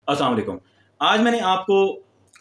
अस्सलाम वालेकुम। आज मैंने आपको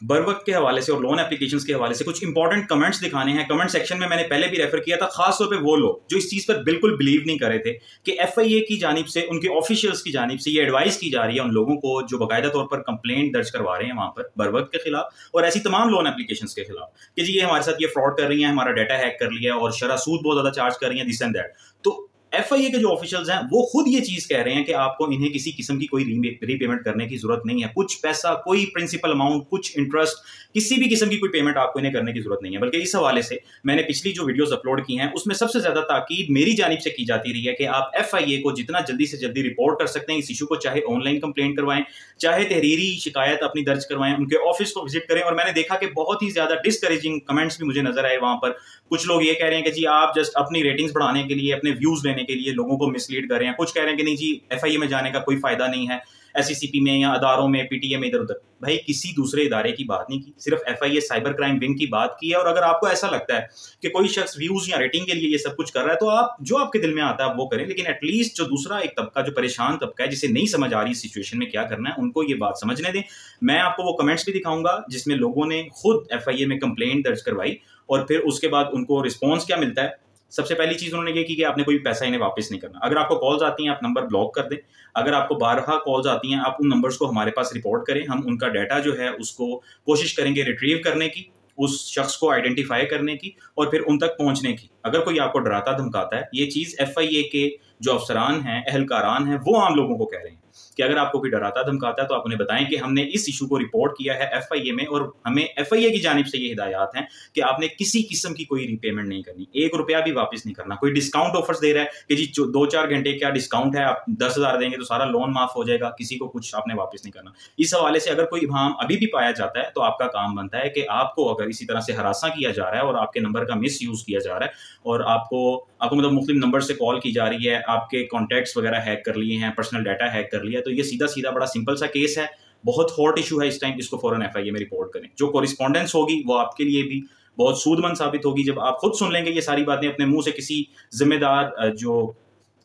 बरवक्त के हवाले से और लोन एप्लीकेशंस के हवाले से कुछ इंपॉर्टेंट कमेंट्स दिखाने हैं। कमेंट सेक्शन में मैंने पहले भी रेफर किया था, खास तौर पे वो लोग जो इस चीज़ पर बिल्कुल बिलीव नहीं कर रहे थे कि एफआईए की जानिब से, उनके ऑफिशियल्स की जानिब से ये एडवाइस की जा रही है उन लोगों को जो बाकायदा तौर पर कंप्लेंट दर्ज करवा रहे हैं वहाँ पर बरवक्त के खिलाफ और ऐसी तमाम लोन एप्लीकेशंस के खिलाफ कि जी ये हमारे साथ ये फ्रॉड कर रही है, हमारा डाटा हैक कर लिया और शरह सूद बहुत ज़्यादा चार्ज कर रही है, दिस एंड दैट। तो एफआईए के जो ऑफिशियल्स हैं वो खुद ये चीज कह रहे हैं कि आपको इन्हें किसी किस्म की कोई रीपेमेंट करने की जरूरत नहीं है। कुछ पैसा, कोई प्रिंसिपल अमाउंट, कुछ इंटरेस्ट, किसी भी किस्म की कोई पेमेंट आपको इन्हें करने की जरूरत नहीं है। बल्कि इस हवाले से मैंने पिछली जो वीडियोस अपलोड की हैं उसमें सबसे ज्यादा ताकीद मेरी जानिब से की जाती रही है कि आप एफआईए को जितना जल्दी से जल्दी रिपोर्ट कर सकते हैं इस इशू को, चाहे ऑनलाइन कंप्लेंट करवाएं, चाहे तहरीरी शिकायत अपनी दर्ज करवाएं, उनके ऑफिस को विजिट करें। और मैंने देखा कि बहुत ही ज्यादा डिस्करेजिंग कमेंट्स भी मुझे नजर आए वहां पर। कुछ लोग ये कह रहे हैं कि जी आप जस्ट अपनी रेटिंग्स बढ़ाने के लिए, अपने व्यूज लेने के लिए लोगों को मिसलीड कर रहे हैं। कुछ कह रहे हैं कि नहीं जी एफआईए में जाने का कोई फायदा नहीं है, एससीसीपी में या अदारों में, पीटीए में, इधर उधर। भाई किसी दूसरे इदारे की बात नहीं की, सिर्फ एफआईए साइबर क्राइम विंग की बात की है। और अगर आपको ऐसा लगता है कि कोई शख्स व्यूज या रेटिंग के लिए ये सब कुछ कर रहा है तो आप जो आपके दिल में आता है वो करें, लेकिन एटलीस्ट जो दूसरा एक तबका, जो परेशान तबका है, जिसे नहीं समझ आ रही सिचुएशन में क्या करना है, उनको ये बात समझने दें। मैं आपको वो कमेंट्स भी दिखाऊंगा जिसमें लोगों ने खुद एफआईए में कंप्लेंट दर्ज करवाई और फिर उसके बाद उनको रिस्पॉन्स क्या मिलता है। सबसे पहली चीज उन्होंने ये की कि आपने कोई पैसा इन्हें वापस नहीं करना। अगर आपको कॉल्स आती हैं आप नंबर ब्लॉक कर दें। अगर आपको बारहा कॉल्स आती हैं आप उन नंबर्स को हमारे पास रिपोर्ट करें। हम उनका डाटा जो है उसको कोशिश करेंगे रिट्रीव करने की, उस शख्स को आइडेंटिफाई करने की और फिर उन तक पहुंचने की। अगर कोई आपको डराता धमकाता है, ये चीज एफआईए के जो अफसरान हैं, अहलकारान हैं, वो आम लोगों को कह रहे हैं कि अगर आपको कोई डराता धमकाता है तो आप उन्हें बताएं कि हमने इस इशू को रिपोर्ट किया है एफआईए में और हमें एफआईए की जानिब से ये हिदायत हैं कि आपने किसी किस्म की कोई रीपेमेंट नहीं करनी, ₹1 भी वापस नहीं करना। कोई डिस्काउंट ऑफर्स दे रहा है कि जी 2-4 घंटे क्या डिस्काउंट है, आप 10,000 देंगे तो सारा लोन माफ हो जाएगा, किसी को कुछ आपने वापस नहीं करना। इस हवाले से अगर कोई इबाहम अभी भी पाया जाता है तो आपका काम बनता है कि आपको, अगर इसी तरह से हरासा किया जा रहा है और आपके नंबर का मिस यूज किया जा रहा है और आपको मतलब मुख्तलिफ नंबर से कॉल की जा रही है, आपके कॉन्टैक्ट्स वगैरह हैक कर लिए हैं, पर्सनल डाटा हैक कर लिया, तो ये सीधा सीधा बड़ा सिंपल सा केस है, बहुत हॉट इशू है इस टाइम। इसको फौरन एफआईए में रिपोर्ट करें। जो कोरिस्पोंडेंस होगी वो आपके लिए भी बहुत सूदमंद साबित होगी। जब आप खुद सुन लेंगे ये सारी बातें अपने मुंह से किसी जिम्मेदार जो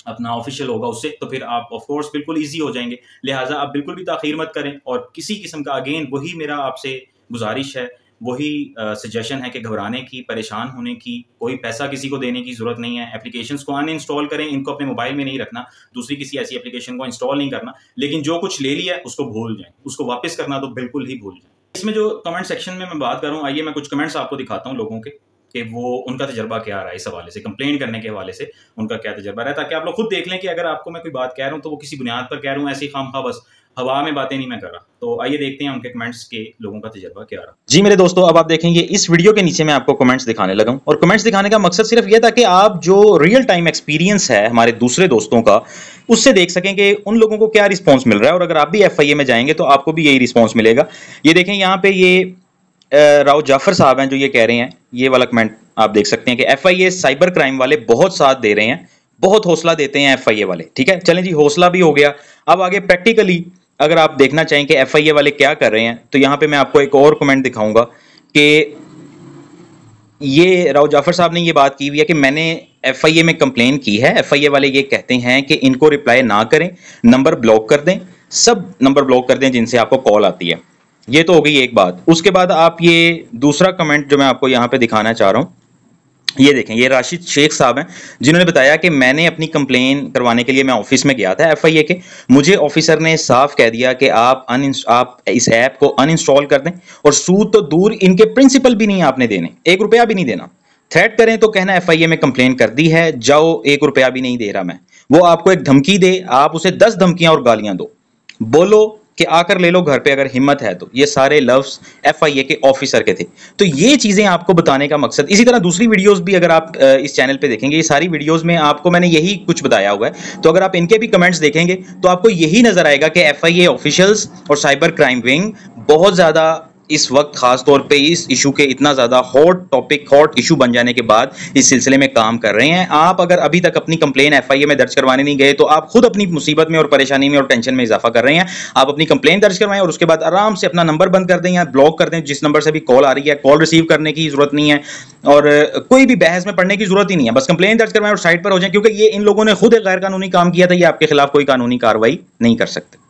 अपना ऑफिशियल होगा उससे, तो फिर आप ऑफ कोर्स बिल्कुल ईजी हो जाएंगे। लिहाजा आप बिल्कुल भी ताखीर मत करें और किसी किस्म का, अगेन वही मेरा आपसे गुजारिश है, वही सजेशन है कि घबराने की, परेशान होने की, कोई पैसा किसी को देने की जरूरत नहीं है। एप्लीकेशंस को अनइंस्टॉल करें, इनको अपने मोबाइल में नहीं रखना, दूसरी किसी ऐसी एप्लीकेशन को इंस्टॉल नहीं करना, लेकिन जो कुछ ले लिया है उसको भूल जाएं, उसको वापस करना तो बिल्कुल ही भूल जाएं। इसमें जो कमेंट सेक्शन में मैं बात कर रहा हूँ, आइए मैं कुछ कमेंट्स आपको दिखाता हूँ लोगों के कि वो उनका तजर्बा क्या रहा है इस हवाले से, कंप्लेंट करने के हवाले से उनका क्या तजर्बा रहा है, ताकि आप लोग खुद देख लें कि अगर आपको मैं कोई बात कह रहा हूँ तो वो किसी बुनियाद पर कह रहा हूँ, ऐसी खामखा बस हवा में बातें नहीं मैं कर रहा। तो आइए देखते हैं उनके कमेंट्स के लोगों का तजर्बा क्या रहा। जी मेरे दोस्तों, अब आप देखेंगे इस वीडियो के नीचे मैं आपको कमेंट्स दिखाने लगा हूं और कमेंट्स दिखाने का मकसद सिर्फ यह था कि आप जो रियल टाइम एक्सपीरियंस है हमारे दूसरे दोस्तों का, उससे देख सकें कि उन लोगों को क्या रिस्पॉन्स मिल रहा है। और अगर आप भी एफआईए में जाएंगे तो आपको भी यही रिस्पॉन्स मिलेगा। ये देखें, यहाँ पे ये राव जाफर साहब हैं जो ये कह रहे हैं, ये वाला कमेंट आप देख सकते हैं कि एफआईए साइबर क्राइम वाले बहुत साथ दे रहे हैं, बहुत हौसला देते हैं एफआईए वाले। ठीक है, चलें जी, हौसला भी हो गया। अब आगे प्रैक्टिकली अगर आप देखना चाहें कि एफआईए वाले क्या कर रहे हैं तो यहां पे मैं आपको एक और कमेंट दिखाऊंगा कि ये राव जाफर साहब ने ये बात की हुई है कि मैंने एफआईए में कंप्लेन की है। एफआईए वाले ये कहते हैं कि इनको रिप्लाई ना करें, नंबर ब्लॉक कर दें, सब नंबर ब्लॉक कर दें जिनसे आपको कॉल आती है। ये तो हो गई एक बात। उसके बाद आप ये दूसरा कमेंट जो मैं आपको यहां पे दिखाना चाह रहा हूं, ये देखें, ये राशिद शेख साहब हैं जिन्होंने बताया कि मैंने अपनी कंप्लेन करवाने के लिए मैं ऑफिस में गया था एफआईए के। मुझे ऑफिसर ने साफ कह दिया कि आप इस ऐप को अनइंस्टॉल कर दें और सूद तो दूर, इनके प्रिंसिपल भी नहीं आपने देने, ₹1 भी नहीं देना। थ्रेट करें तो कहना एफआईए में कंप्लेन कर दी है, जाओ, ₹1 भी नहीं दे रहा मैं। वो आपको एक धमकी दे, आप उसे 10 धमकियां और गालियां दो, बोलो कि आकर ले लो घर पे अगर हिम्मत है तो। ये सारे लफ्ज एफआईए के ऑफिसर के थे। तो ये चीजें आपको बताने का मकसद, इसी तरह दूसरी वीडियोस भी अगर आप इस चैनल पे देखेंगे, ये सारी वीडियोस में आपको मैंने यही कुछ बताया हुआ है। तो अगर आप इनके भी कमेंट्स देखेंगे तो आपको यही नजर आएगा कि एफआईए ऑफिशियल्स और साइबर क्राइम विंग बहुत ज्यादा इस वक्त खास तौर पे इस इशू के इतना ज्यादा हॉट टॉपिक, हॉट इशू बन जाने के बाद इस सिलसिले में काम कर रहे हैं। आप अगर अभी तक अपनी कंप्लेन एफआईए में दर्ज करवाने नहीं गए तो आप खुद अपनी मुसीबत में और परेशानी में और टेंशन में इजाफा कर रहे हैं। आप अपनी कंप्लेन दर्ज करवाएं और उसके बाद आराम से अपना नंबर बंद कर दें या ब्लॉक कर दें। जिस नंबर से भी कॉल आ रही है, कॉल रिसीव करने की जरूरत नहीं है और कोई भी बहस में पढ़ने की जरूरत ही नहीं है। बस कंप्लेन दर्ज करवाएं और साइड पर हो जाए, क्योंकि ये इन लोगों ने खुद एक गैर कानूनी काम किया था, ये आपके खिलाफ कोई कानूनी कार्रवाई नहीं कर सकते।